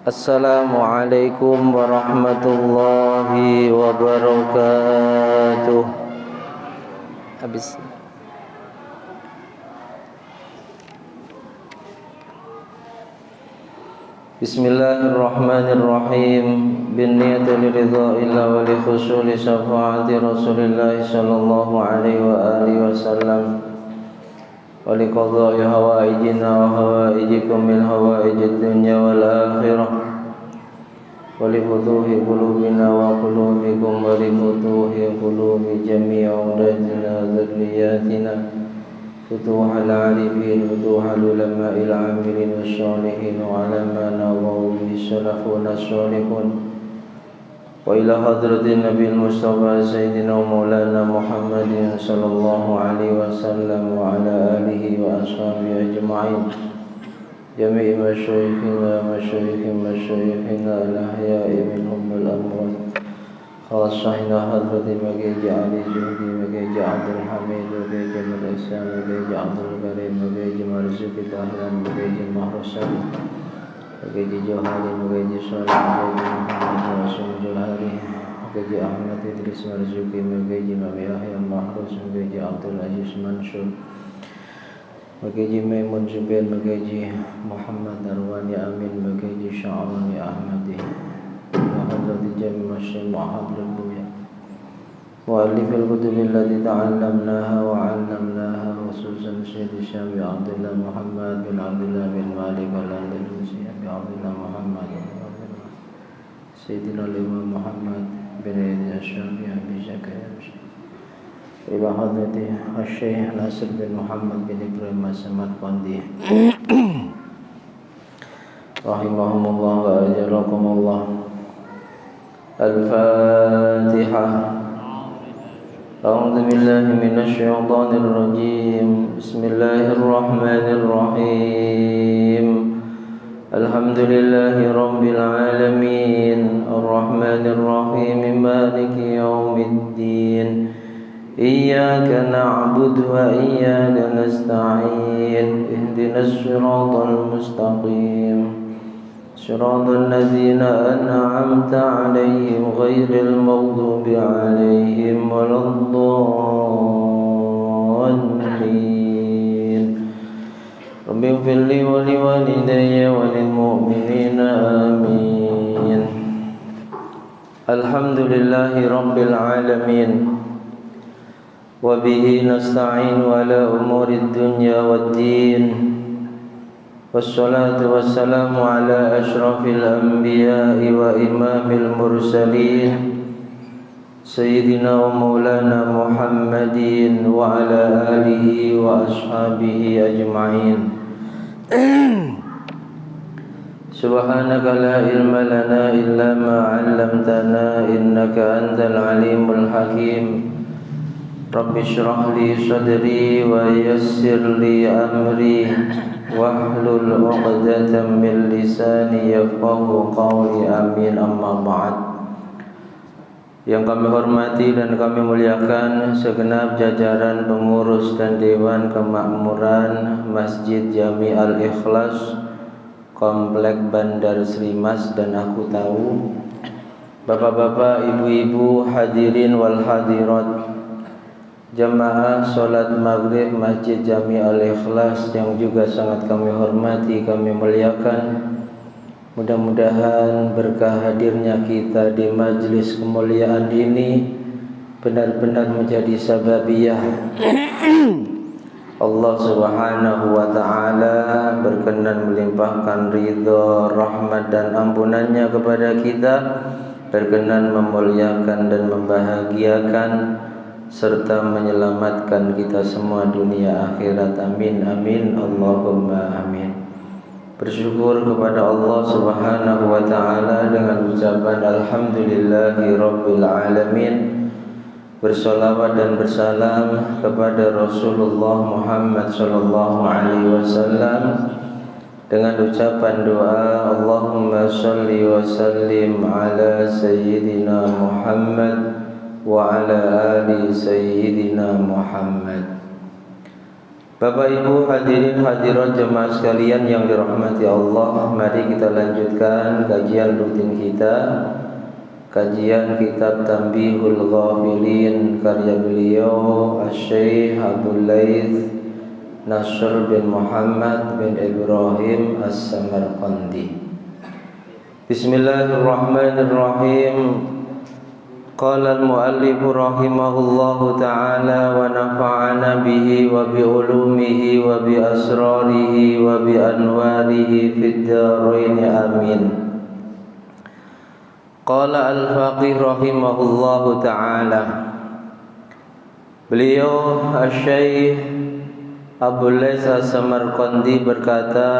Assalamualaikum warahmatullahi wabarakatuh. Habis. Bismillahirrahmanirrahim. Binniyati liridha'illah wa li khusuli syafa'ati Rasulillah sallallahu alaihi wa alihi wasallam. Wa li qadha'i hawaijina wa hawaijikum min hawaijid dunya wal akhirah. Wa li futuhi qulubina wa qulubikum wa li futuhi qulubi jami'i awladina dzurriyyatina. Futuhal arifin, futuhal ulama'il amilin wassalihin wa alama nawawi salafun as-salihun. Wa ila hadratin Nabil Mustafa Sayyidina wa Maulana Muhammadin sallallahu alaihi wasallam wa ala alihi wa ashabihi ajma'in. Jami'i masyayikhina al-ahya'i minhum wal-amwat. Khassahina hadratin Magaji Ali Juhdi, Magaji Abdul Hamid, Magaji Al-Islam, Magaji Abdul Karim, Magaji Marzuki Tahlan, Magaji Mahrusan, Magaji Johari, Magaji Salim, Magaji Muhammad Rasul Johari, Magaji Ahmad Idris Marzuki, Magaji Mami Yahya Mahrus, Magaji Abdul Aziz Mansur, Magaji Maimun Zubair, Magaji Muhammad Arwani Amin, Magaji Sya'rani Ahmadi, Hadrati Jami Masyih Mu'ahadul Buya, Mu'allifil kutubi allati ta'allamnaha wa 'allamnaha, khususan Sayyidi Syabi Abdullah Muhammad bin Abdullah bin Malik al-Andalusi, Abi Abdullah Muhammad Sayyidina Imam Muhammad bin Ayyid Syabi Abi Zakaria ila hadrati Syekh Nasir bin Muhammad bin Ibrahim As-Samarqandi rahimahumullah wa ajarakumullah. Al-Fatihah. A'udzu billahi minasy syaithanir rajim. Bismillahirrahmanirrahim. Alhamdulillahi rabbil alamin, arrahmanir rahim, maliki yaumiddin. Iyyaka na'budu wa iyyaka nasta'in. Ihdinas siratal mustaqim. صراط الذين أنعمت عليهم غير المغضوب عليهم ولا الضالين. رب اغفر لي ولوالدي وللمؤمنين آمين. الحمد لله رب العالمين وبه نستعين على أمور الدنيا والدين. Wassalatu wassalamu ala ashrafil anbiya'i wa imamil mursalin Sayyidina wa maulana Muhammadin wa ala alihi wa ashabihi ajma'in. Subhanaka la ilma lana illa ma 'allamtana innaka antal alimul hakim. Rabbi shrah li sadri wa yassir li amri wahlul 'uqdatam min lisani yafqahu qawli, amin, amma ba'd. Yang kami hormati dan kami muliakan segenap jajaran pengurus dan Dewan Kemakmuran Masjid Jami Al-Ikhlas Komplek Bandar Srimas dan Aku Tahu, bapak-bapak, ibu-ibu, hadirin wal hadirat, jamaah sholat maghrib Masjid Jami Al-Ikhlas yang juga sangat kami hormati, kami muliakan. Mudah-mudahan berkah hadirnya kita di majlis kemuliaan ini benar-benar menjadi sababiyah Allah Subhanahu wa ta'ala berkenan melimpahkan ridha, rahmat dan ampunannya kepada kita, berkenan memuliakan dan membahagiakan serta menyelamatkan kita semua dunia akhirat. Amin amin Allahumma amin. Bersyukur kepada Allah Subhanahu wa ta'ala dengan ucapan alhamdulillahi rabbil alamin. Bersolawat dan bersalam kepada Rasulullah Muhammad sallallahu alaihi wasallam dengan ucapan doa Allahumma shalli wa sallim ala sayyidina Muhammad wa ala ali sayyidina Muhammad. Bapak Ibu hadirin hadirat jemaah sekalian yang dirahmati Allah, mari kita lanjutkan kajian rutin kita, kajian kitab Tanbihul Ghafilin karya beliau Asy-Syaikh Abdul Laits Nasr bin Muhammad bin Ibrahim As-Samarqandi. Bismillahirrahmanirrahim. Qala al-muallif rahimahullahu ta'ala wa nafa'ana bihi wa bi ulumihi wa bi asrarihi wa bi anwarihi fid dharain amin. Qala al-faqih rahimahullahu ta'ala. Beliau Asy-Syaikh Abdul Laits As-Samarqandi berkata,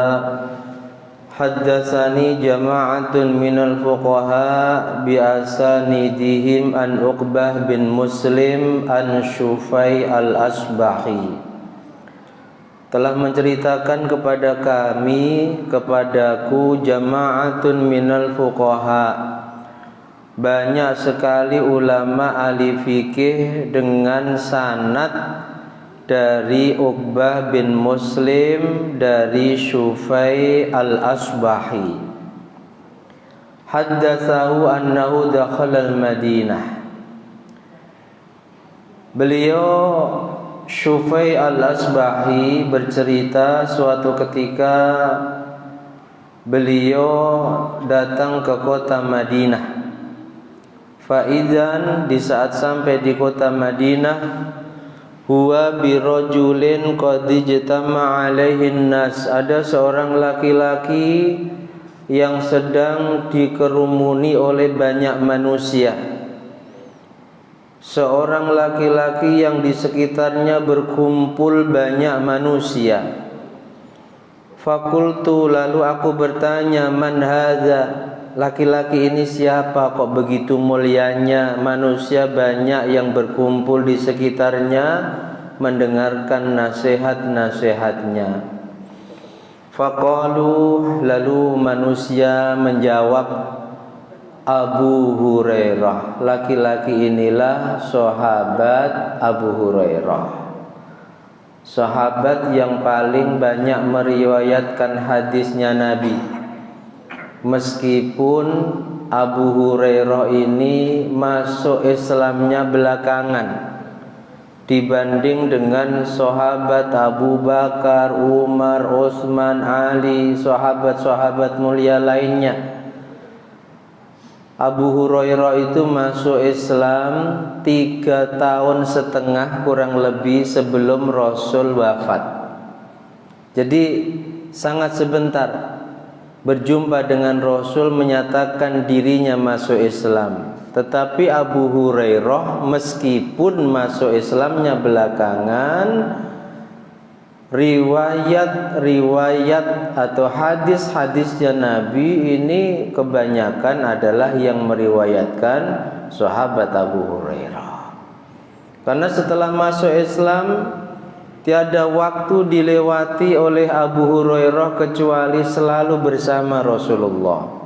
Haddatsani jama'atun minal fuqaha bi asanidihim an Uqbah bin Muslim an Syufai al-Asbahi. Telah menceritakan kepada kami, kepadaku, jama'atun minal fuqaha, banyak sekali ulama ahli fikih dengan sanad dari Uqbah bin Muslim dari Syufai al-Asbahi. Haddatsahu annahu dakhala al-Madinah. Beliau Syufai al-Asbahi bercerita suatu ketika beliau datang ke kota Madinah. Faizan, di saat sampai di kota Madinah, huwa birajulin qad ijtama'a alaihin nas, ada seorang laki-laki yang sedang dikerumuni oleh banyak manusia. Seorang laki-laki yang di sekitarnya berkumpul banyak manusia. Fakultu, lalu aku bertanya, man hadza, laki-laki ini siapa kok begitu mulianya, manusia banyak yang berkumpul di sekitarnya mendengarkan nasihat-nasihatnya. Faqalu, lalu manusia menjawab, Abu Hurairah. Laki-laki inilah sahabat Abu Hurairah, sahabat yang paling banyak meriwayatkan hadisnya Nabi. Meskipun Abu Hurairah ini masuk Islamnya belakangan dibanding dengan sahabat Abu Bakar, Umar, Utsman, Ali, sahabat-sahabat mulia lainnya. Abu Hurairah itu masuk Islam 3 tahun setengah kurang lebih sebelum Rasul wafat. Jadi sangat sebentar berjumpa dengan Rasul menyatakan dirinya masuk Islam. Tetapi Abu Hurairah meskipun masuk Islamnya belakangan, riwayat atau hadis-hadisnya Nabi ini kebanyakan adalah yang meriwayatkan sahabat Abu Hurairah. Karena setelah masuk Islam, tiada waktu dilewati oleh Abu Hurairah kecuali selalu bersama Rasulullah.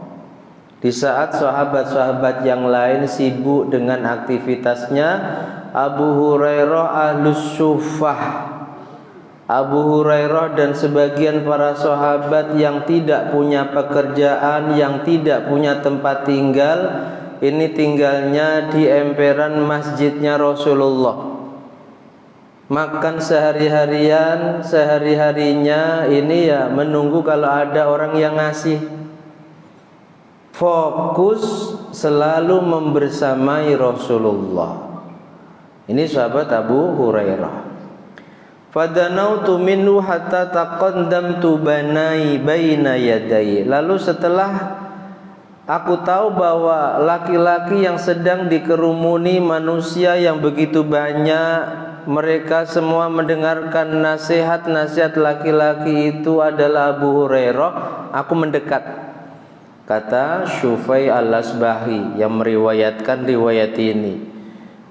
Di saat sahabat-sahabat yang lain sibuk dengan aktivitasnya, Abu Hurairah ahlus sufah. Abu Hurairah dan sebagian para sahabat yang tidak punya pekerjaan, yang tidak punya tempat tinggal, ini tinggalnya di emperan masjidnya Rasulullah. Makan sehari-harinya ini ya menunggu kalau ada orang yang ngasih. Fokus selalu membersamai Rasulullah. Ini sahabat Abu Hurairah. Fadanautu minhu hatta taqaddamtu banai baina yadai. Lalu setelah aku tahu bahwa laki-laki yang sedang dikerumuni manusia yang begitu banyak, mereka semua mendengarkan nasihat-nasihat laki-laki itu adalah Abu Hurairah, aku mendekat. Kata Syufai al-Asbahi yang meriwayatkan riwayat ini,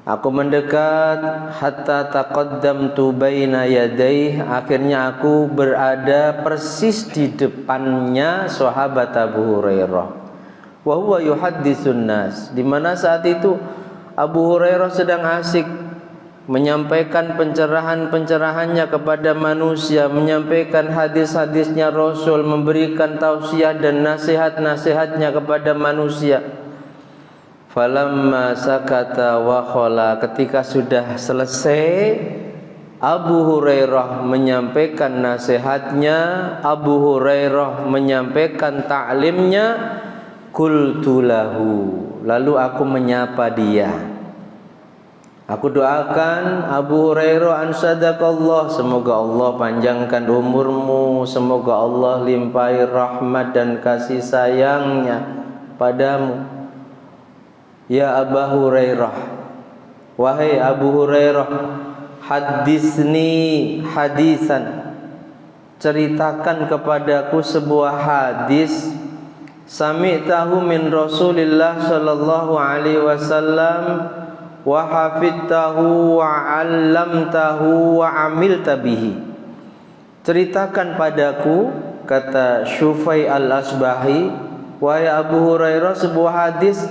aku mendekat hatta taqaddamtu baina yadayhi, akhirnya aku berada persis di depannya sahabat Abu Hurairah. Wa huwa yuhadditsun nas, di mana saat itu Abu Hurairah sedang asik menyampaikan pencerahan-pencerahannya kepada manusia, menyampaikan hadis-hadisnya Rasul, memberikan tausiah dan nasihat-nasihatnya kepada manusia. Falamma sakata wa khala, ketika sudah selesai Abu Hurairah menyampaikan nasihatnya, Abu Hurairah menyampaikan ta'limnya, qultu lahu, lalu aku menyapa dia. Aku doakan Abu Hurairah, ansyadakallah, semoga Allah panjangkan umurmu, semoga Allah limpahi rahmat dan kasih sayangnya padamu. Ya Abu Hurairah, wahai Abu Hurairah, hadisni hadisan, ceritakan kepadaku sebuah hadis, sami'tahu min Rasulillah sallallahu alaihi wasallam wa hafidtahu wa 'allamtahu wa 'amilta bihi. Ceritakan padaku, kata Syufai al-Asbahi, wahai Abu Hurairah, sebuah hadis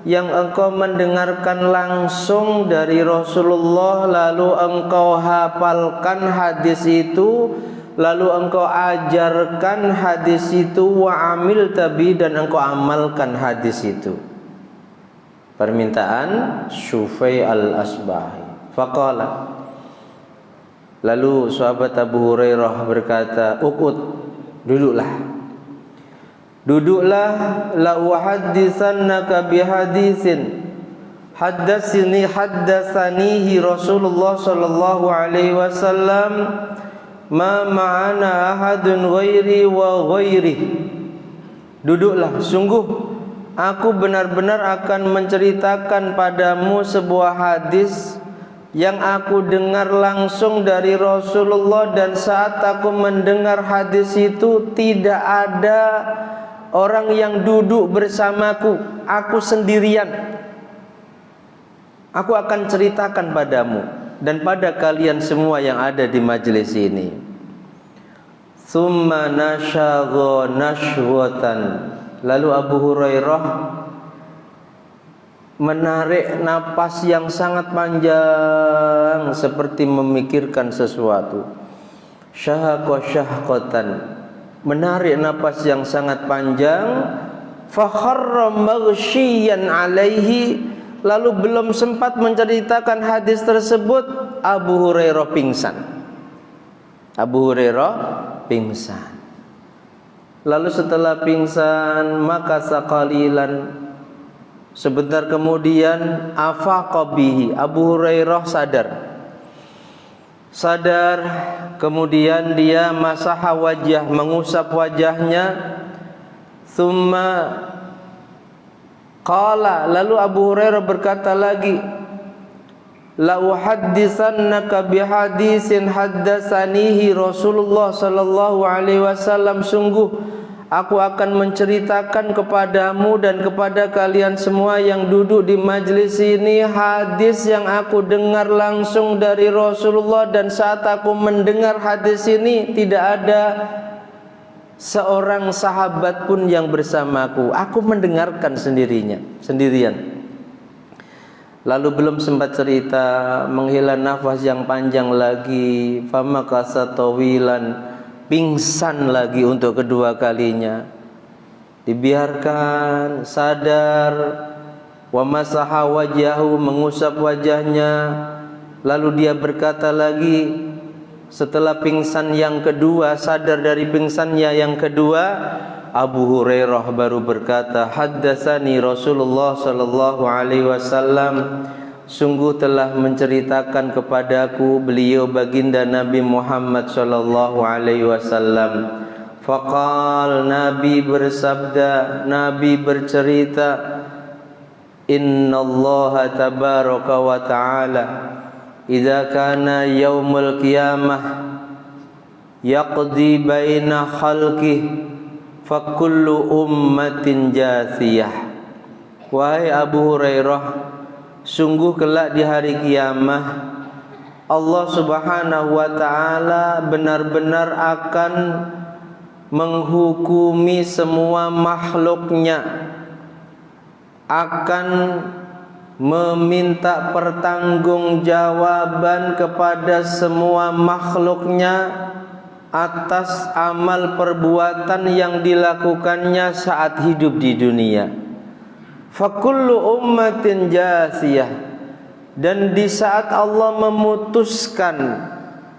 yang engkau mendengarkan langsung dari Rasulullah, lalu engkau hafalkan hadis itu, lalu engkau ajarkan hadis itu, wa 'amilta bihi, dan engkau amalkan hadis itu. Permintaan Syufai al-Asbahi. Faqala, lalu sahabat Abu Hurairah berkata, uqud, duduklah. Duduklah, la uhadditsannaka bihadisin haddatsanihi Rasulullah sallallahu alaihi wasallam ma ma'ana ahadun ghairi wa ghairi. Duduklah, sungguh aku benar-benar akan menceritakan padamu sebuah hadis yang aku dengar langsung dari Rasulullah, dan saat aku mendengar hadis itu tidak ada orang yang duduk bersamaku, aku sendirian. Aku akan ceritakan padamu dan pada kalian semua yang ada di majelis ini. Tsumma nashagha nashwatan, lalu Abu Hurairah menarik napas yang sangat panjang seperti memikirkan sesuatu. Syahqa syahqatan, menarik napas yang sangat panjang. Fakharra maghsyiyan alaihi, lalu belum sempat menceritakan hadis tersebut, Abu Hurairah pingsan. Abu Hurairah pingsan. Lalu setelah pingsan, maka sakalilan, sebentar kemudian, afaqa bihi, Abu Hurairah sadar, kemudian dia masaha wajah, mengusap wajahnya. Thumma qala, lalu Abu Hurairah berkata lagi, la uhadditsannaka bihadisin haddatsanihi Rasulullah sallallahu alaihi wasallam, sungguh aku akan menceritakan kepadamu dan kepada kalian semua yang duduk di majlis ini hadis yang aku dengar langsung dari Rasulullah, dan saat aku mendengar hadis ini tidak ada seorang sahabat pun yang bersamaku, aku mendengarkan sendirian. Lalu belum sempat cerita, menghela nafas yang panjang lagi, famakasa tawilan, pingsan lagi untuk kedua kalinya. Dibiarkan sadar, wa masaha wajahu, mengusap wajahnya. Lalu dia berkata lagi, setelah pingsan yang kedua, sadar dari pingsannya yang kedua, Abu Hurairah baru berkata, haddatsani Rasulullah sallallahu alaihi wasallam, sungguh telah menceritakan kepadaku beliau baginda Nabi Muhammad sallallahu alaihi wasallam. Faqal, Nabi bersabda, Nabi bercerita, innallaha tabaraka wa ta'ala idza kana yaumul qiyamah yaqdi baina khalqihi fakullu ummatin jathiyah. Wahai Abu Hurairah, sungguh kelak di hari kiamah Allah subhanahu wa ta'ala benar-benar akan menghukumi semua makhluknya, akan meminta pertanggungjawaban kepada semua makhluknya atas amal perbuatan yang dilakukannya saat hidup di dunia. Fakullu ummatin jasiyah, dan di saat Allah memutuskan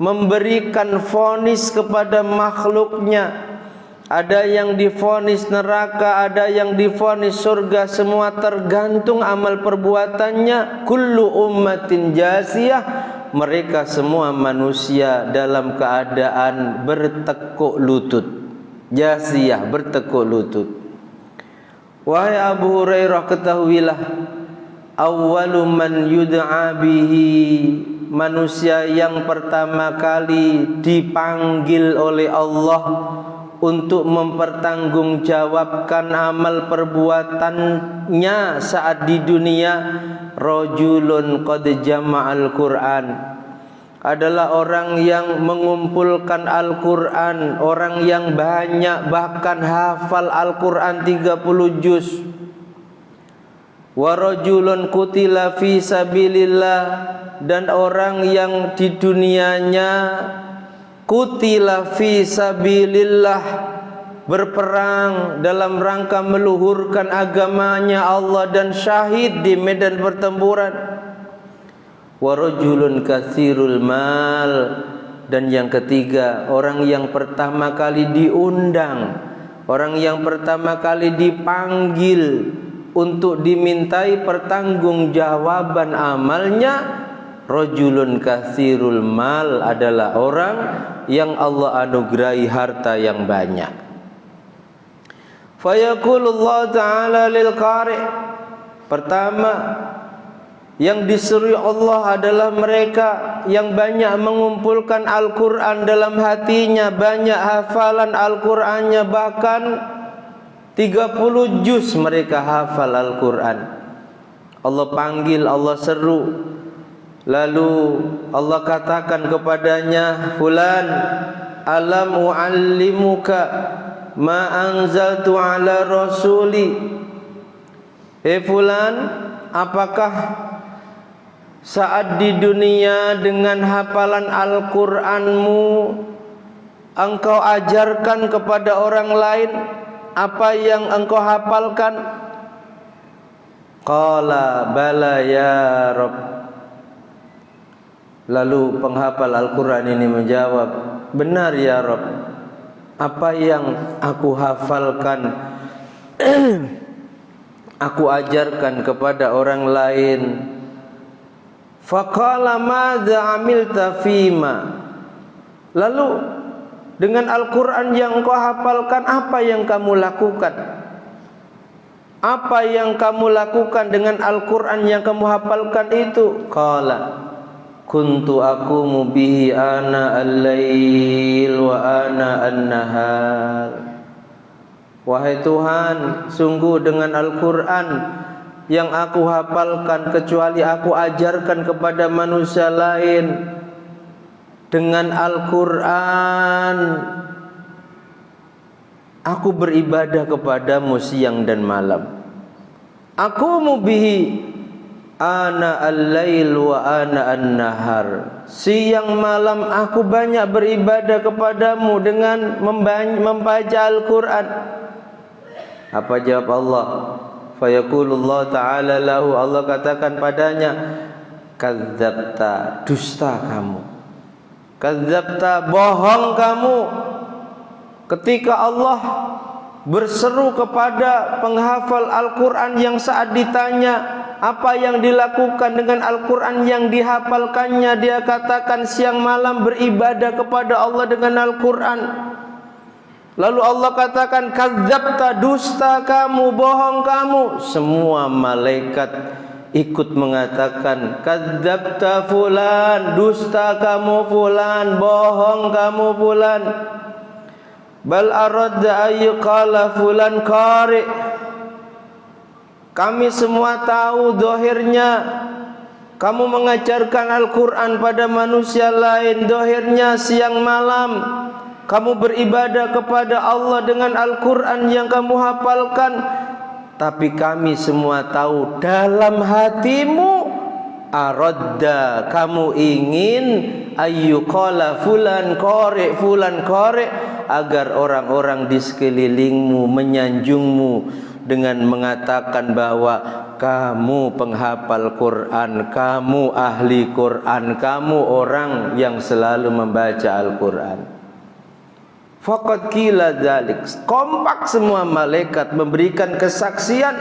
memberikan vonis kepada makhluknya, ada yang divonis neraka, ada yang divonis surga, semua tergantung amal perbuatannya. Kullu ummatin jasiyah, mereka semua manusia dalam keadaan bertekuk lutut. Jasiyah, bertekuk lutut. Wahai Abu Hurairah, ketahuilah, awwalu man yud'a bihi, manusia yang pertama kali dipanggil oleh Allah untuk mempertanggungjawabkan amal perbuatannya saat di dunia, rajulun qad jama'al Qur'an, adalah orang yang mengumpulkan Al-Quran, orang yang banyak bahkan hafal Al-Quran 30 juz. Wa rajulun qutila fi sabilillah, dan orang yang di dunianya qutila fi sabilillah, berperang dalam rangka meluhurkan agamanya Allah dan syahid di medan pertempuran. Wa rajulun katsirul mal, dan yang ketiga, orang yang pertama kali diundang, orang yang pertama kali dipanggil untuk dimintai pertanggungjawaban amalnya, rajulun katsirul mal, adalah orang yang Allah anugerahi harta yang banyak. Fayaqulullah ta'ala lil qari', pertama yang disuruh Allah adalah mereka yang banyak mengumpulkan Al-Quran dalam hatinya, banyak hafalan Al-Qurannya, bahkan 30 juz mereka hafal Al-Quran. Allah panggil, Allah seru, lalu Allah katakan kepadanya, fulan, alam u'allimuka ma anzaltu ala rasuli. Fulan, apakah saat di dunia dengan hafalan Al-Qur'anmu engkau ajarkan kepada orang lain apa yang engkau hafalkan? Qala bala ya Rabb. Lalu penghafal Al-Quran ini menjawab, benar ya Rabb, apa yang aku hafalkan aku ajarkan kepada orang lain. Faqala madza amilta fima, lalu dengan Al-Quran yang engkau hafalkan, apa yang kamu lakukan? Apa yang kamu lakukan dengan Al-Quran yang kamu hafalkan itu? Qala kuntu aqumu bihi ana al-lail wa ana an-nahar. Wahai Tuhan, sungguh dengan Al-Quran yang aku hafalkan, kecuali aku ajarkan kepada manusia lain, dengan Al-Quran aku beribadah kepadamu siang dan malam. Aku mubihi ana al-lail wa ana an-nahar, siang malam aku banyak beribadah kepadamu dengan membaca Al-Quran. Apa jawab Allah? Fayaqulullah ta'ala lahu, Allah katakan padanya, kadzabta, dusta kamu. Kadzabta, bohong kamu. Ketika Allah berseru kepada penghafal Al-Quran yang saat ditanya apa yang dilakukan dengan Al-Quran yang dihafalkannya, dia katakan siang malam beribadah kepada Allah dengan Al-Quran. Lalu Allah katakan, kadzabta, dusta kamu, bohong kamu. Semua malaikat ikut mengatakan, kadzabta fulan, dusta kamu fulan, bohong kamu fulan. Bal aradda ayyuqala fulan qari. Kami semua tahu dohirnya kamu mengajarkan Al-Quran pada manusia lain, dohirnya siang malam kamu beribadah kepada Allah dengan Al-Quran yang kamu hafalkan. tapi kami semua tahu dalam hatimu aradda, kamu ingin ayyuqala fulan qari, agar orang-orang di sekelilingmu menyanjungmu dengan mengatakan bahwa kamu penghafal Quran, kamu ahli Quran, kamu orang yang selalu membaca Al-Quran. Faqad qila dzalik, kompak semua malaikat memberikan kesaksian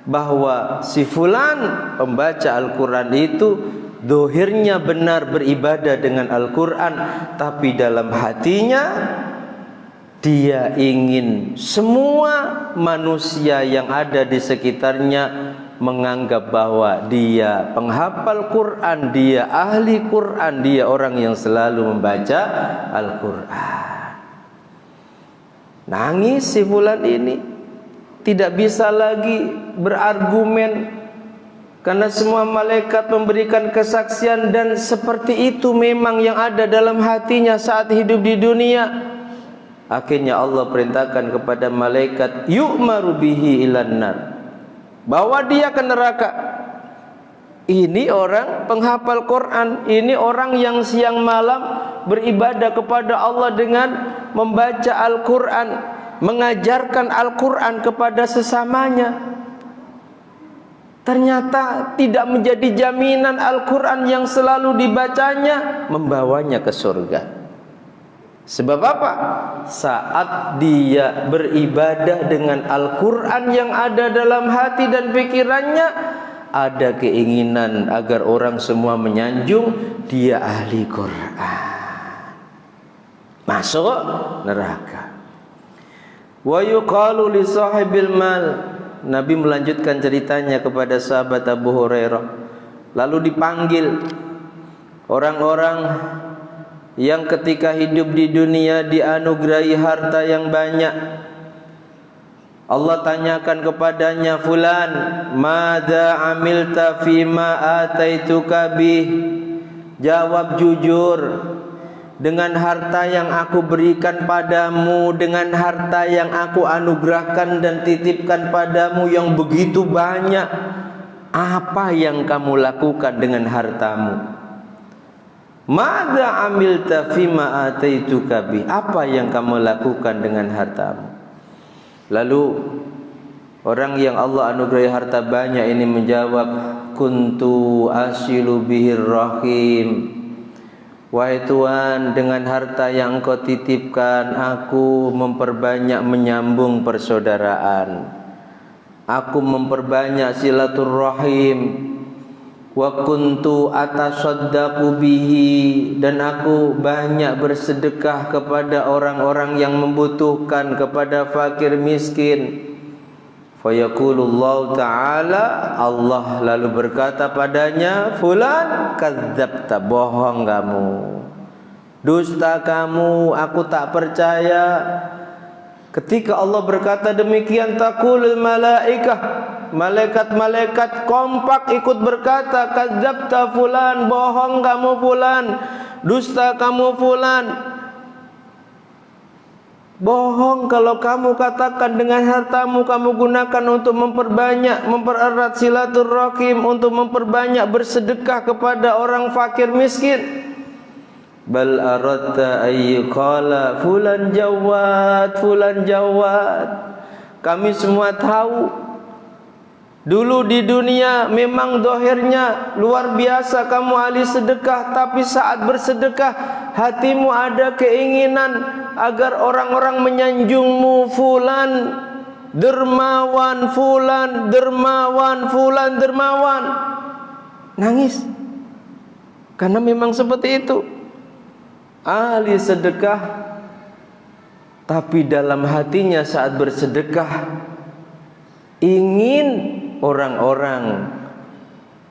bahwa si fulan pembaca Al-Quran itu dohirnya benar beribadah dengan Al-Quran, tapi dalam hatinya dia ingin semua manusia yang ada di sekitarnya menganggap bahwa dia penghafal Quran, dia ahli Quran, dia orang yang selalu membaca Al-Quran. Nangis si fulan ini, tidak bisa lagi berargumen karena semua malaikat memberikan kesaksian, dan seperti itu memang yang ada dalam hatinya saat hidup di dunia. Akhirnya Allah perintahkan kepada malaikat yu'maru bihi ilan nar, bawa dia ke neraka. Ini orang penghafal Quran, ini orang yang siang malam beribadah kepada Allah dengan membaca Al-Quran, mengajarkan Al-Quran kepada sesamanya. Ternyata tidak menjadi jaminan Al-Quran yang selalu dibacanya membawanya ke surga. Sebab apa? Saat dia beribadah dengan Al-Quran yang ada dalam hati dan pikirannya, ada keinginan agar orang semua menyanjung dia ahli Quran. Masuk neraka. Wa yuqalu li sahibil mal, Nabi melanjutkan ceritanya kepada sahabat Abu Hurairah. Lalu dipanggil orang-orang yang ketika hidup di dunia dianugerahi harta yang banyak. Allah tanyakan kepadanya, fulan, madza amilta fima ataituka bih? Jawab jujur, dengan harta yang aku berikan padamu, dengan harta yang aku anugerahkan dan titipkan padamu yang begitu banyak, apa yang kamu lakukan dengan hartamu? Madza amilta fima ataituka bi? Apa yang kamu lakukan dengan hartamu? Lalu orang yang Allah anugerahi harta banyak ini menjawab, kuntu asilu bihir rahim. Wahai Tuhan, dengan harta yang Engkau titipkan, aku memperbanyak menyambung persaudaraan, aku memperbanyak silaturrahim. Wa kuntu atasaddaqu bihi, dan aku banyak bersedekah kepada orang-orang yang membutuhkan, kepada fakir miskin. Fayaqulullahu ta'ala, Allah lalu berkata padanya, fulan kadzabta, bohong kamu, dusta kamu, aku tak percaya. Ketika Allah berkata demikian, taqulul malaikah, malaikat-malaikat kompak ikut berkata, kadzabta fulan, bohong kamu fulan, dusta kamu fulan. Bohong kalau kamu katakan dengan hartamu kamu gunakan untuk memperbanyak, mempererat silaturahim, untuk memperbanyak bersedekah kepada orang fakir miskin. Bal aradta ayyuqala fulan jawad, fulan jawad. Kami semua tahu dulu di dunia memang dohirnya luar biasa kamu ahli sedekah, tapi saat bersedekah hatimu ada keinginan agar orang-orang menyanjungmu, fulan dermawan, fulan dermawan, fulan dermawan. Nangis karena memang seperti itu, ahli sedekah, tapi dalam hatinya saat bersedekah ingin orang-orang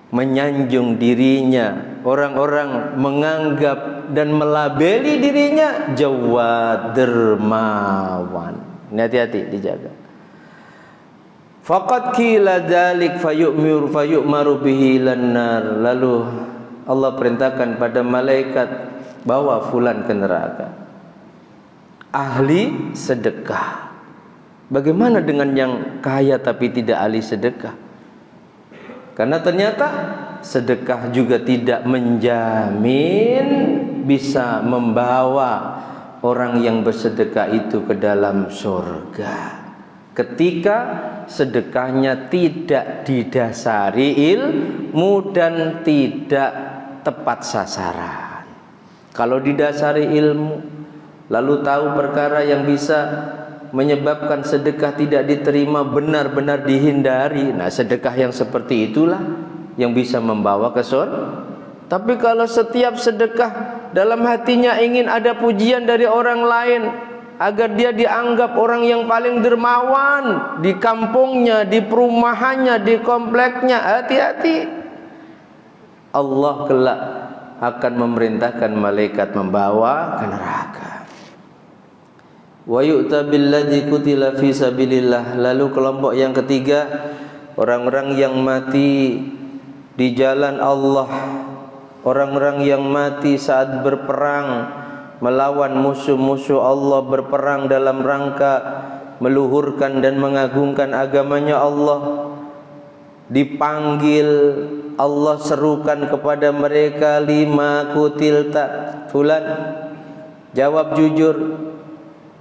menyanjung dirinya, orang-orang menganggap dan melabeli dirinya jawad, dermawan. Ini hati-hati, dijaga. Faqad qila dzalik fayu'maru bihi lan nar. Lalu Allah perintahkan pada malaikat, bawa fulan ke neraka. Ahli sedekah, Bagaimana dengan yang kaya tapi tidak ahli sedekah? Karena ternyata sedekah juga tidak menjamin bisa membawa orang yang bersedekah itu ke dalam surga, ketika sedekahnya tidak didasari ilmu dan tidak tepat sasaran. Kalau didasari ilmu, lalu tahu perkara yang bisa menyebabkan sedekah tidak diterima, benar-benar dihindari, nah sedekah yang seperti itulah yang bisa membawa ke surga. Tapi kalau setiap sedekah dalam hatinya ingin ada pujian dari orang lain, agar dia dianggap orang yang paling dermawan di kampungnya, di perumahannya, di kompleknya, hati-hati. Allah kelak akan memerintahkan malaikat membawa ke neraka. Wa yu'ta billadzi qutila fi sabilillah. Lalu kelompok yang ketiga, orang-orang yang mati di jalan Allah, orang-orang yang mati saat berperang melawan musuh-musuh Allah, berperang dalam rangka meluhurkan dan mengagungkan agamanya Allah. Dipanggil Allah, serukan kepada mereka, lima kutilta fulan, jawab jujur,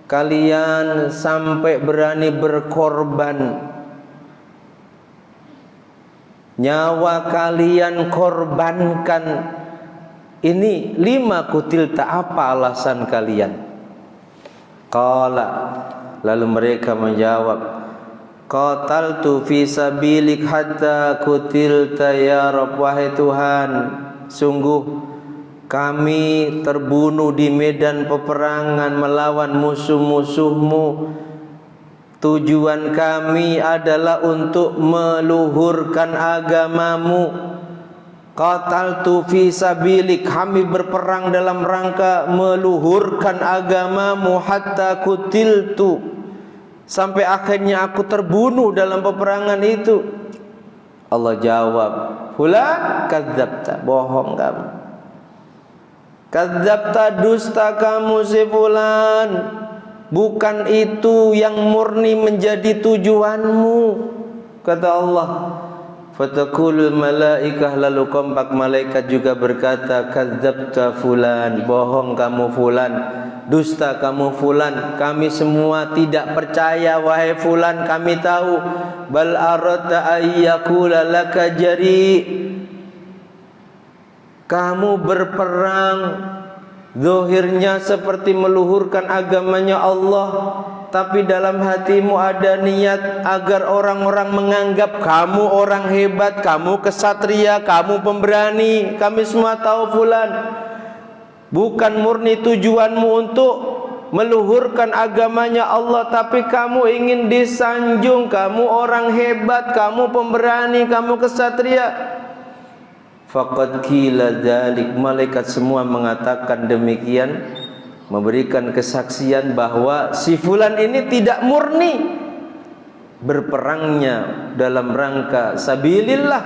kalian sampai berani berkorban, nyawa kalian korbankan. Ini lima kutilta, apa alasan kalian? Qala, lalu mereka menjawab, qataltu fi sabilik hatta kutilta ya Rabb. Wahai Tuhan, sungguh kami terbunuh di medan peperangan melawan musuh-musuhmu. Tujuan kami adalah untuk meluhurkan agamamu. Qataltu fi sabilik, kami berperang dalam rangka meluhurkan agamamu, hatta kutiltu, sampai akhirnya aku terbunuh dalam peperangan itu. Allah jawab, fulan kadzabta, bohong kamu. Kadzabta, dusta kamu si fulan. Bukan itu yang murni menjadi tujuanmu, kata Allah. Fataqulul malaikah, lalu kompak malaikat juga berkata, kadzabta fulan, bohong kamu fulan, dusta kamu fulan. Kami semua tidak percaya wahai fulan, kami tahu. Bal aradta ayyakula laka jari, kamu berperang zahirnya seperti meluhurkan agamanya Allah, tapi dalam hatimu ada niat agar orang-orang menganggap kamu orang hebat, kamu kesatria, kamu pemberani. Kami semua tahu fulan, bukan murni tujuanmu untuk meluhurkan agamanya Allah, tapi kamu ingin disanjung, kamu orang hebat, kamu pemberani, kamu kesatria. Faqad qila dzalik, malaikat semua mengatakan demikian, memberikan kesaksian bahwa si fulan ini tidak murni berperangnya dalam rangka sabilillah,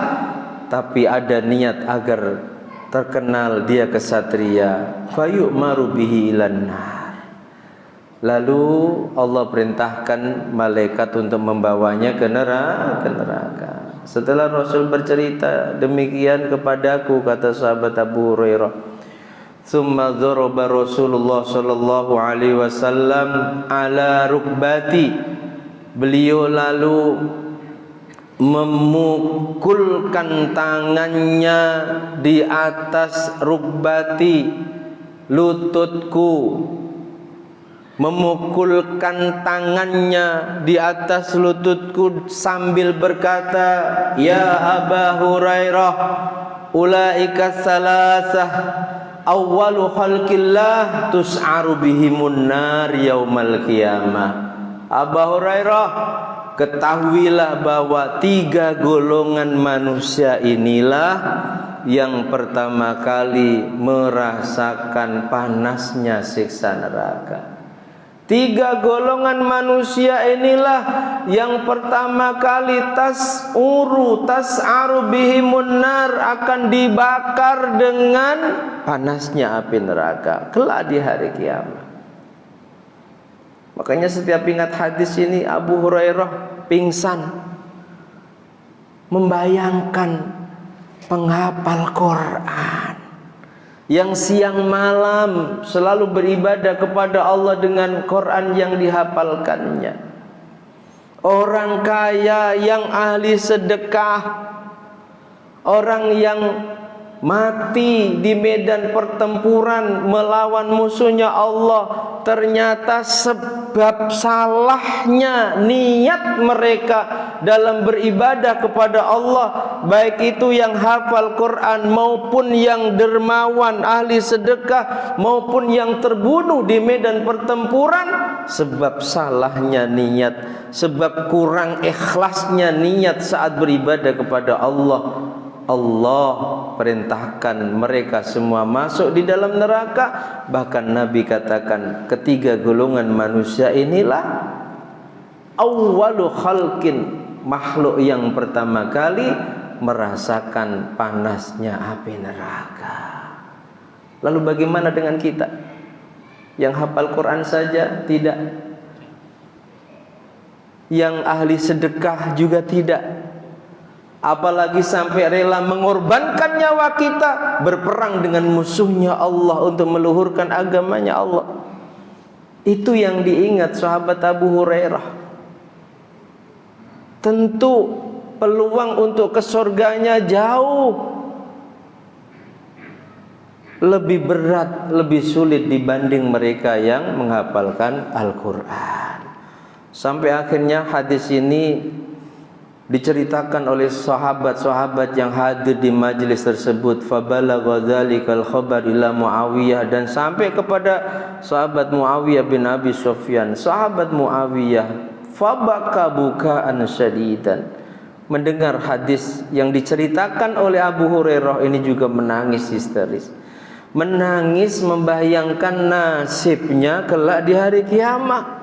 tapi ada niat agar terkenal dia kesatria. Fayu'maru bihi ilan nar. Lalu Allah perintahkan malaikat untuk membawanya ke neraka. Setelah Rasul bercerita demikian kepadaku, kata sahabat Abu Hurairah, summa dzaraba Rasulullah sallallahu alaihi wasallam ala rukbati, beliau lalu memukulkan tangannya di atas rukbati, lututku, memukulkan tangannya di atas lututku sambil berkata, ya Aba Hurairah, ulaika salasah awwalu khalqillah tus'aru bihimun nar yaumal qiyamah. Aba Hurairah, ketahuilah bahwa 3 golongan manusia inilah yang pertama kali merasakan panasnya siksa neraka. 3 golongan manusia inilah yang pertama kali tas'aru bihimun nar, akan dibakar dengan panasnya api neraka kelak di hari kiamat. Makanya setiap ingat hadis ini Abu Hurairah pingsan, membayangkan penghafal Quran yang siang malam selalu beribadah kepada Allah dengan Quran yang dihafalkannya. Orang kaya yang ahli sedekah, orang yang mati di medan pertempuran melawan musuhnya Allah, ternyata sebab salahnya niat mereka dalam beribadah kepada Allah, baik itu yang hafal Quran maupun yang dermawan ahli sedekah maupun yang terbunuh di medan pertempuran, sebab salahnya niat, sebab kurang ikhlasnya niat saat beribadah kepada Allah, Allah perintahkan mereka semua masuk di dalam neraka. Bahkan Nabi katakan ketiga golongan manusia inilah awwalu khalqin, makhluk yang pertama kali merasakan panasnya api neraka. Lalu bagaimana dengan kita yang hafal Quran saja tidak, yang ahli sedekah juga tidak, apalagi sampai rela mengorbankan nyawa kita berperang dengan musuhnya Allah untuk meluhurkan agamanya Allah. Itu yang diingat sahabat Abu Hurairah. Tentu peluang untuk ke surganya jauh lebih berat, lebih sulit dibanding mereka yang menghafalkan Al-Quran. Sampai akhirnya hadis ini diceritakan oleh sahabat-sahabat yang hadir di majlis tersebut. Fabalagha dzalikal khabar ila Muawiyah, dan sampai kepada sahabat Muawiyah bin Abi Sufyan. Sahabat Muawiyah fabaka bukaan syadidan, mendengar hadis yang diceritakan oleh Abu Hurairah ini juga menangis histeris. Menangis membayangkan nasibnya kelak di hari kiamat.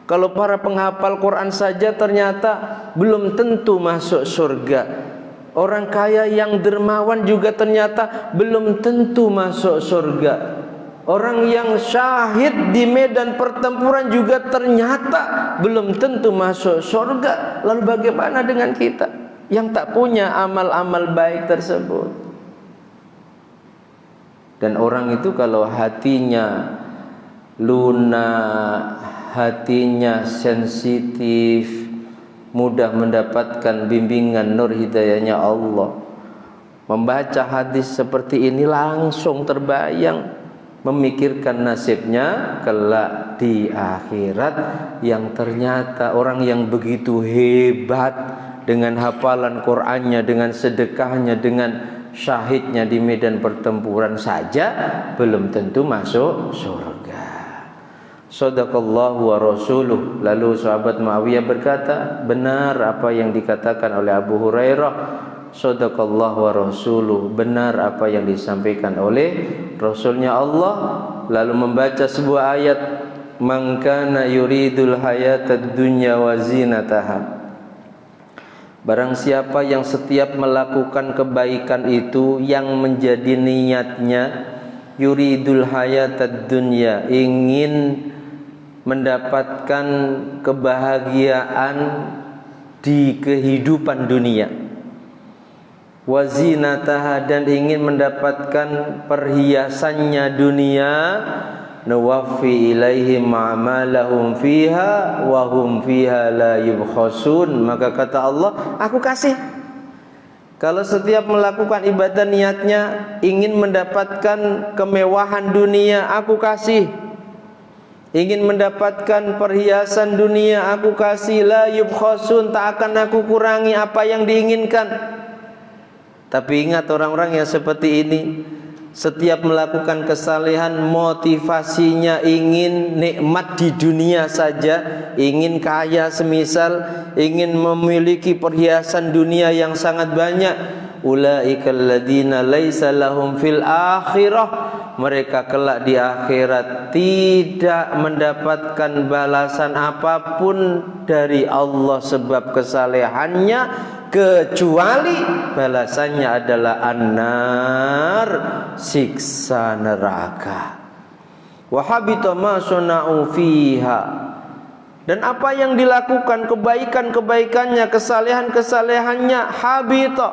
Kalau para penghafal Quran saja ternyata belum tentu masuk surga. Orang kaya yang dermawan juga ternyata belum tentu masuk surga. Orang yang syahid di medan pertempuran juga ternyata belum tentu masuk surga. Lalu bagaimana dengan kita yang tak punya amal-amal baik tersebut? Dan orang itu kalau hatinya lunak, hatinya sensitif, mudah mendapatkan bimbingan nur hidayahnya Allah, membaca hadis seperti ini langsung terbayang memikirkan nasibnya kelak di akhirat, yang ternyata orang yang begitu hebat dengan hafalan Qur'annya, dengan sedekahnya, dengan syahidnya di medan pertempuran saja belum tentu masuk surga. Shadaqallahu wa rasuluh. Lalu sahabat Muawiyah berkata, benar apa yang dikatakan oleh Abu Hurairah. Shadaqallahu wa rasuluh, benar apa yang disampaikan oleh Rasulnya Allah. Lalu membaca sebuah ayat, man kana yuridul hayatad dunya wa zinataha, barang siapa yang setiap melakukan kebaikan itu yang menjadi niatnya yuridul hayatad dunya, ingin mendapatkan kebahagiaan di kehidupan dunia, wazinataha, dan ingin mendapatkan perhiasannya dunia, nuwaffi ilaihim a'malahum fiha wa hum fiha la yubkhasun, maka kata Allah, aku kasih. Kalau setiap melakukan ibadah niatnya ingin mendapatkan kemewahan dunia, aku kasih. Ingin mendapatkan perhiasan dunia, aku kasih. La yubkhasun, tak akan aku kurangi apa yang diinginkan. Tapi ingat, orang-orang yang seperti ini setiap melakukan kesalehan motivasinya ingin nikmat di dunia saja, ingin kaya semisal, ingin memiliki perhiasan dunia yang sangat banyak. Ulaikal ladzina laisa lahum fil akhirah, mereka kelak di akhirat tidak mendapatkan balasan apapun dari Allah sebab kesalehannya, kecuali balasannya adalah an-nar, siksa neraka. Wa habita ma suna'u fiha, Dan apa yang dilakukan, kebaikan-kebaikannya, kesalehan-kesalehannya habita,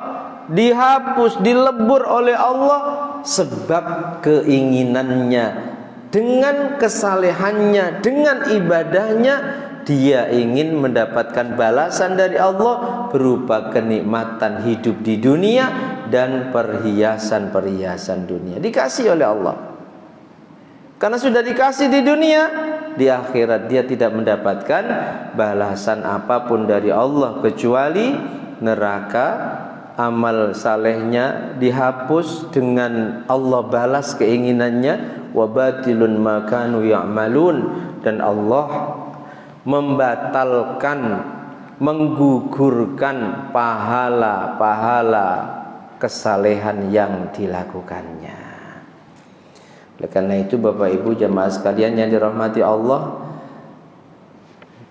dihapus, dilebur oleh Allah sebab keinginannya. Dengan kesalehannya, dengan ibadahnya, dia ingin mendapatkan balasan dari Allah berupa kenikmatan hidup di dunia dan perhiasan-perhiasan dunia. Dikasih oleh Allah. Karena sudah dikasih di dunia, di akhirat dia tidak mendapatkan balasan apapun dari Allah kecuali neraka. Amal salehnya dihapus dengan Allah balas keinginannya. Wa batilun ma kanu ya'malun, dan Allah membatalkan, menggugurkan pahala-pahala kesalehan yang dilakukannya. Oleh karena itu Bapak Ibu jamaah sekalian yang dirahmati Allah,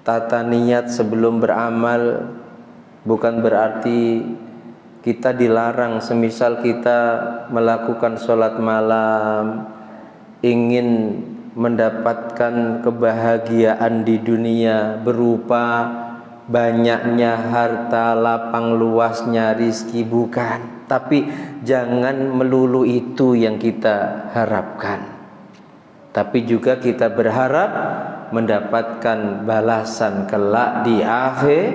tata niat sebelum beramal bukan berarti kita dilarang. Semisal kita melakukan sholat malam, ingin mendapatkan kebahagiaan di dunia berupa banyaknya harta, lapang luasnya rizki, bukan. Tapi jangan melulu itu yang kita harapkan. Tapi juga kita berharap mendapatkan balasan kelak di akhir.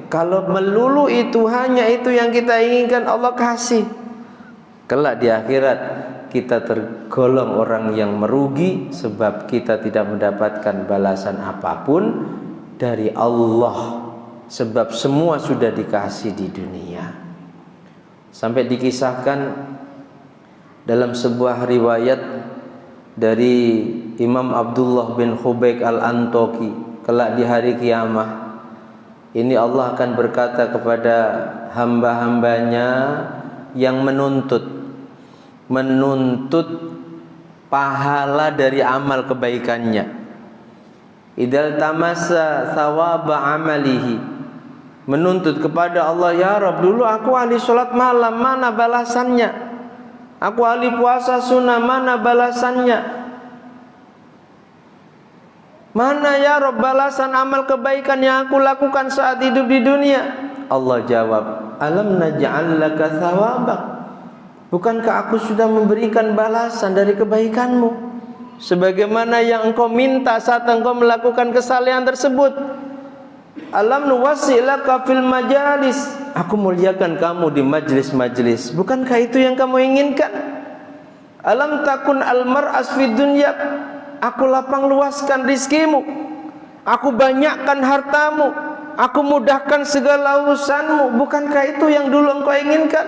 Kalau melulu itu, hanya itu yang kita inginkan, Allah kasih. Kelak di akhirat kita tergolong orang yang merugi sebab kita tidak mendapatkan balasan apapun dari Allah, sebab semua sudah dikasih di dunia. Sampai dikisahkan dalam sebuah riwayat dari Imam Abdullah bin Khubayk al-Antoki, kelak di hari kiamah ini Allah akan berkata kepada hamba-hambanya yang menuntut pahala dari amal kebaikannya. Idal tamasa thawaba amalihi, menuntut kepada Allah, ya Rabb, dulu aku ahli sholat malam, mana balasannya? Aku ahli puasa sunnah, mana balasannya? Mana ya Rabb balasan amal kebaikan yang aku lakukan saat hidup di dunia? Allah jawab, alam naj'al laka thawabak, bukankah aku sudah memberikan balasan dari kebaikanmu sebagaimana yang engkau minta saat engkau melakukan kesalehan tersebut? Alam nuwassi' laka fil majalis, aku muliakan kamu di majlis-majlis, bukankah itu yang kamu inginkan? Alam takun al-mar'as fid dunya, aku lapang luaskan rizkimu, aku banyakkan hartamu, aku mudahkan segala urusanmu, bukankah itu yang dulu engkau inginkan?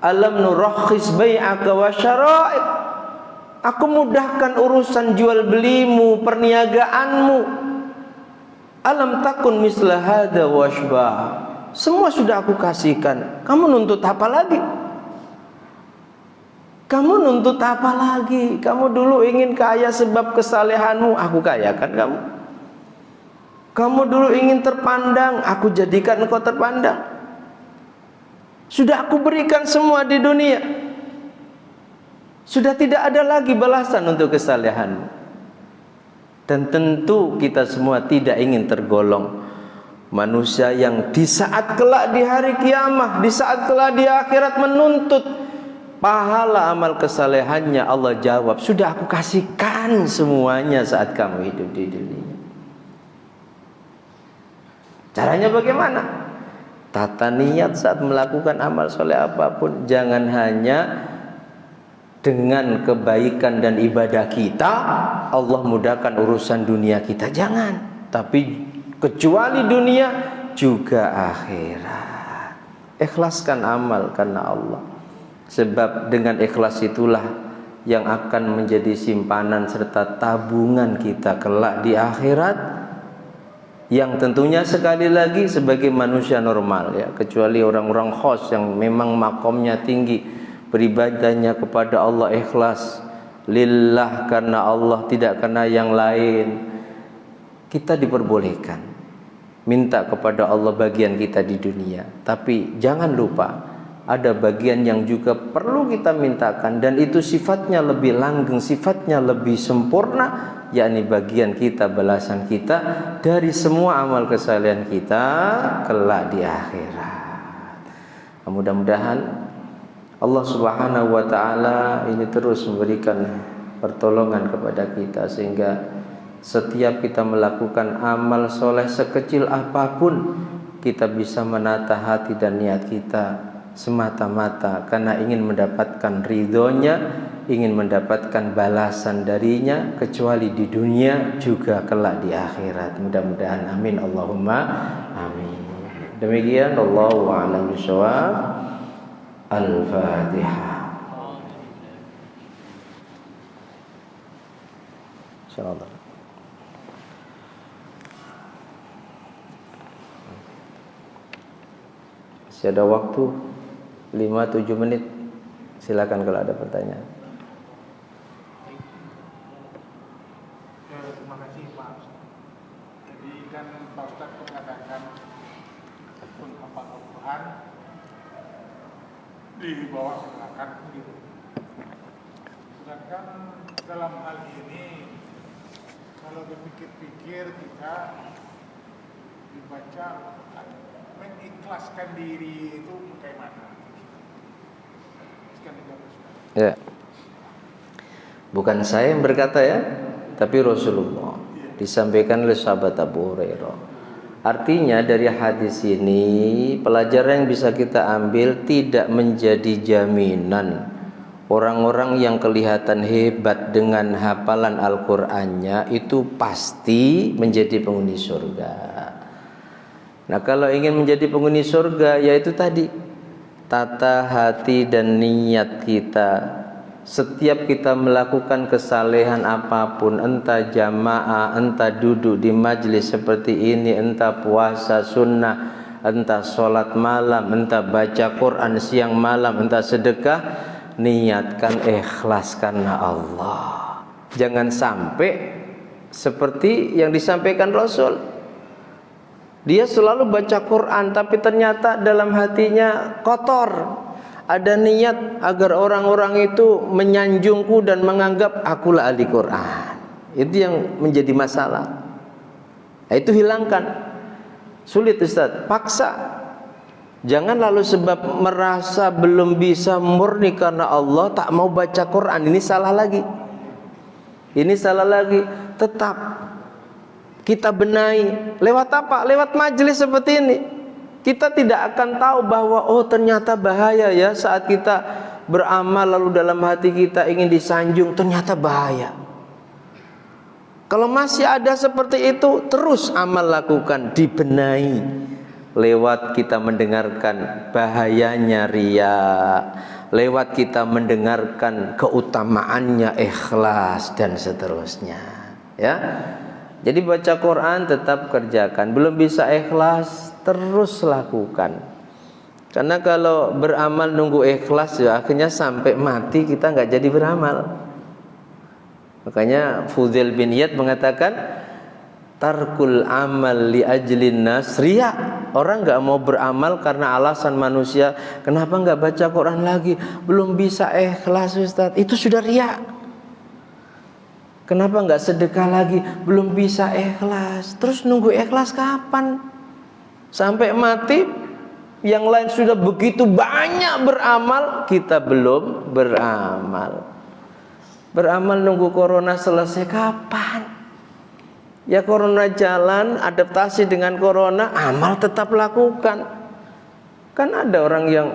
Alam nurakhis bai'aka wa syara'ik, aku mudahkan urusan jual belimu, perniagaanmu. Alam takun misla hadza wa sybah, semua sudah aku kasihkan, kamu nuntut apa lagi? Kamu nuntut apa lagi? Kamu dulu ingin kaya sebab kesalehanmu, aku kayakan kamu. Kamu dulu ingin terpandang, aku jadikan engkau terpandang. Sudah aku berikan semua di dunia. Sudah tidak ada lagi balasan untuk kesalehanmu. Dan tentu kita semua tidak ingin tergolong manusia yang di saat kelak di hari kiamah, di saat kelak di akhirat menuntut pahala amal kesalehannya. Allah jawab, sudah aku kasihkan semuanya saat kamu hidup di dunia. Caranya bagaimana? Tata niat saat melakukan amal soleh apapun, jangan hanya dengan kebaikan dan ibadah kita Allah mudahkan urusan dunia kita, jangan. Tapi kecuali dunia juga akhirat. Ikhlaskan amal karena Allah, sebab dengan ikhlas itulah yang akan menjadi simpanan serta tabungan kita kelak di akhirat, yang tentunya sekali lagi sebagai manusia normal ya, kecuali orang-orang khos yang memang makomnya tinggi, beribadahnya kepada Allah ikhlas lillah karena Allah, tidak karena yang lain, kita diperbolehkan minta kepada Allah bagian kita di dunia. Tapi jangan lupa ada bagian yang juga perlu kita mintakan, dan itu sifatnya lebih langgeng, sifatnya lebih sempurna, yakni bagian kita, balasan kita dari semua amal kesalehan kita kelak di akhirat. Mudah-mudahan Allah Subhanahu wa taala ini terus memberikan pertolongan kepada kita, sehingga setiap kita melakukan amal soleh sekecil apapun, kita bisa menata hati dan niat kita semata-mata karena ingin mendapatkan ridhonya, ingin mendapatkan balasan darinya, kecuali di dunia juga kelak di akhirat. Mudah-mudahan, amin, Allahumma amin. Demikian, Allahu a'lam bishawab. Al-Fatihah. Insyaallah. Masih ada waktu 5-7 menit. Silakan kalau ada pertanyaan. Terima kasih Pak. Jadi kan Pak Ustadz mengatakan penghafal Al-Quran dibawa ke belakang gitu. Sedangkan dalam hal ini kalau dipikir-pikir kita dibaca mengikhlaskan diri itu bagaimana? Ya. Bukan saya yang berkata ya, tapi Rasulullah. Disampaikan oleh sahabat Abu Hurairah. Artinya dari hadis ini pelajaran yang bisa kita ambil, tidak menjadi jaminan orang-orang yang kelihatan hebat dengan hafalan Al-Qur'annya itu pasti menjadi penghuni surga. Nah, kalau ingin menjadi penghuni surga, yaitu tadi, tata hati dan niat kita. Setiap kita melakukan kesalehan apapun, entah jamaah, entah duduk di majlis seperti ini, entah puasa sunnah, entah sholat malam, entah baca Quran siang malam, entah sedekah, niatkan ikhlas karena Allah. Jangan sampai seperti yang disampaikan Rasul, dia selalu baca Quran tapi ternyata dalam hatinya kotor. Ada niat agar orang-orang itu menyanjungku dan menganggap akulah ahli Quran. Itu yang menjadi masalah. Nah, itu hilangkan. Sulit Ustaz, paksa. Jangan lalu sebab merasa belum bisa murni karena Allah tak mau baca Quran. Ini salah lagi. Ini salah lagi. Tetap kita benahi. Lewat apa? Lewat majelis seperti ini. Kita tidak akan tahu bahwa oh ternyata bahaya ya saat kita beramal lalu dalam hati kita ingin disanjung, ternyata bahaya. Kalau masih ada seperti itu, terus amal lakukan, dibenahi. Lewat kita mendengarkan bahayanya riya, lewat kita mendengarkan keutamaannya ikhlas dan seterusnya. Ya. Jadi baca Quran tetap kerjakan. Belum bisa ikhlas, terus lakukan. Karena kalau beramal nunggu ikhlas ya akhirnya sampai mati kita nggak jadi beramal. Makanya Fudail bin Iyad mengatakan tarkul amal li ajlin nas riya. Orang nggak mau beramal karena alasan manusia. Kenapa nggak baca Quran lagi? Belum bisa ikhlas Ustaz. Itu sudah riya. Kenapa nggak sedekah lagi? Belum bisa ikhlas. Terus nunggu ikhlas kapan? Sampai mati, yang lain sudah begitu banyak beramal, kita belum beramal. Beramal nunggu corona selesai kapan? Ya corona jalan, adaptasi dengan corona, amal tetap lakukan. Kan ada orang yang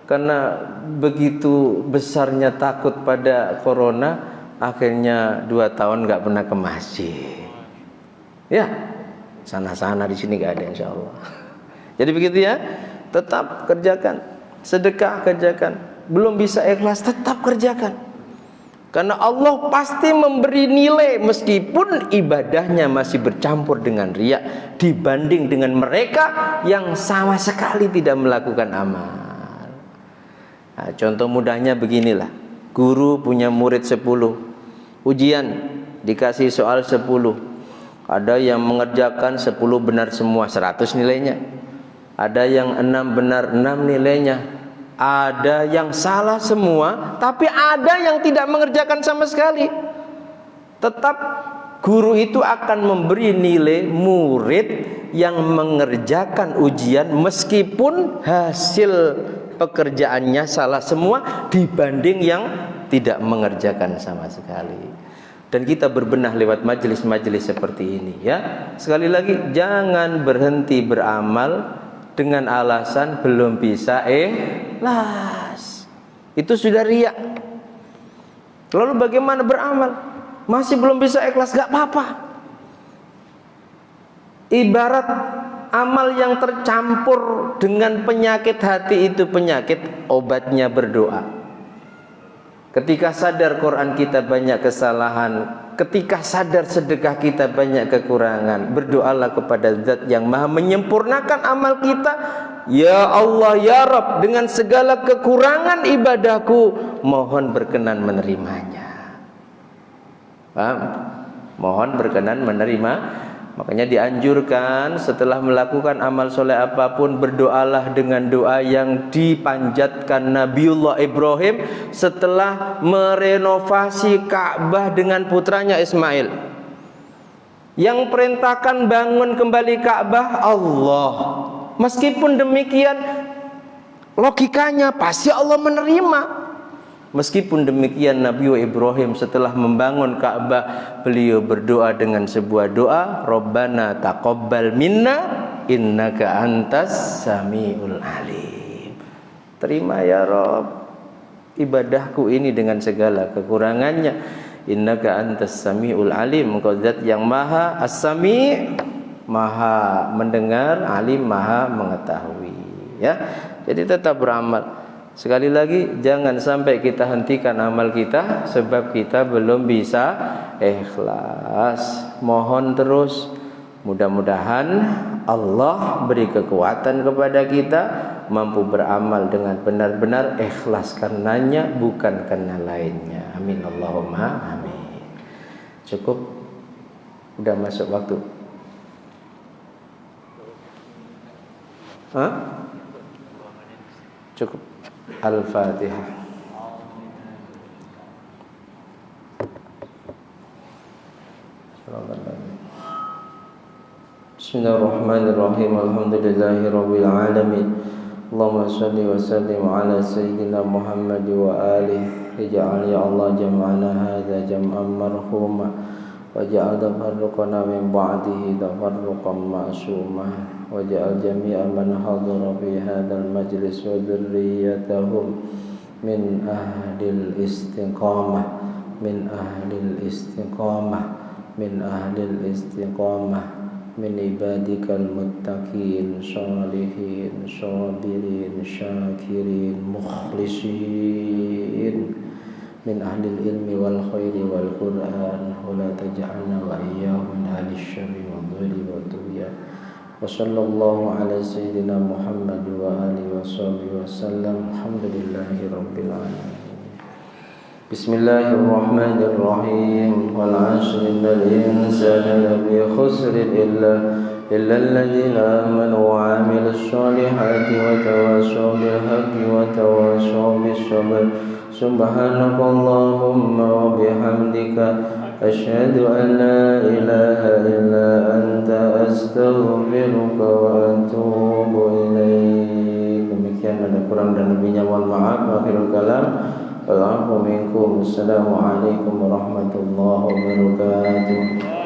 karena begitu besarnya takut pada corona, akhirnya 2 tahun nggak pernah ke masjid. Ya, sana-sana di sini nggak ada insya Allah. Jadi begitu ya, tetap kerjakan, sedekah kerjakan. Belum bisa ikhlas, tetap kerjakan. Karena Allah pasti memberi nilai meskipun ibadahnya masih bercampur dengan riya dibanding dengan mereka yang sama sekali tidak melakukan amal. Nah, contoh mudahnya beginilah. Guru punya murid 10, ujian dikasih soal 10, ada yang mengerjakan 10 benar semua 100 nilainya, ada yang 6 benar 6 nilainya, Ada yang salah semua, tapi ada yang tidak mengerjakan sama sekali. Tetap guru itu akan memberi nilai murid yang mengerjakan ujian meskipun hasil pekerjaannya salah semua dibanding yang tidak mengerjakan sama sekali. Dan kita berbenah lewat majelis-majelis seperti ini, ya. Sekali lagi, jangan berhenti beramal dengan alasan belum bisa ikhlas. Itu sudah riya. Lalu bagaimana beramal? Masih belum bisa ikhlas, gak apa-apa. Ibarat amal yang tercampur dengan penyakit hati itu penyakit, obatnya berdoa. Ketika sadar Quran kita banyak kesalahan, ketika sadar sedekah kita banyak kekurangan, berdoalah kepada Zat yang Maha menyempurnakan amal kita. Ya Allah, ya Rabb, dengan segala kekurangan ibadahku, mohon berkenan menerimanya. Paham? Mohon berkenan menerima. Makanya dianjurkan setelah melakukan amal soleh apapun, berdoalah dengan doa yang dipanjatkan Nabiullah Ibrahim setelah merenovasi Ka'bah dengan putranya Ismail. Yang perintahkan bangun kembali Ka'bah Allah. Meskipun demikian, logikanya pasti Allah menerima. Meskipun demikian, Nabi Ibrahim setelah membangun Ka'bah, beliau berdoa dengan sebuah doa, Rabbana taqabbal minna innaka antas samiul alim. Terima ya Rabb ibadahku ini dengan segala kekurangannya. Innaka antas samiul alim, engkau zat yang maha as-sami, maha mendengar, alim, maha mengetahui, ya. Jadi tetap beramal. Sekali lagi, jangan sampai kita hentikan amal kita sebab kita belum bisa ikhlas. Mohon terus, mudah-mudahan Allah beri kekuatan kepada kita, mampu beramal dengan benar-benar ikhlas karenanya, bukan karena lainnya. Amin Allahumma amin. Cukup? Udah masuk waktu? Hah? Cukup. Al-Fatihah. Bismillahirrahmanirrahim. Alhamdulillahirabbil alamin. Allahumma shalli wa sallim ala sayyidina Muhammad wa alihi. Ij'al ya Allah jam'ana hadza jam'an marhuma waj'al tafarruqana min ba'dihi tafarruqan ma'suma. Waj'al jami'a man hadara fi hadzal majlis wa dzurriyyatahum min ahlil istiqamah min ahlil istiqamah min ahlil istiqamah min ibadikal muttaqin shalihin sabirin syakirin mukhlisin min ahlil ilmi wal khairi wal qur'an wa la taj'alna wa iyyahum min ahli syarri wa dhulli wa tughyan. Wa sallallahu ala sayyidina Muhammad wa alihi wa sahbihi wa sallam. Alhamdulillahi rabbil alamin. Bismillahirrahmanirrahim. Wal 'ashri innal insana lafi khusrin illa alladhina amanu wa 'amilus solihati wa tawassaw bil haqqi wa tawassaw bis sabr. Subhanakallahumma wa bihamdika asyhadu an la ilaha illa anta astaghfiruka wa atubu ilaik. Demikian, ada kurang dan lebihnya mohon maaf. Akhirul kalam, wal 'afwu minkum. Assalamualaikum warahmatullahi wabarakatuh.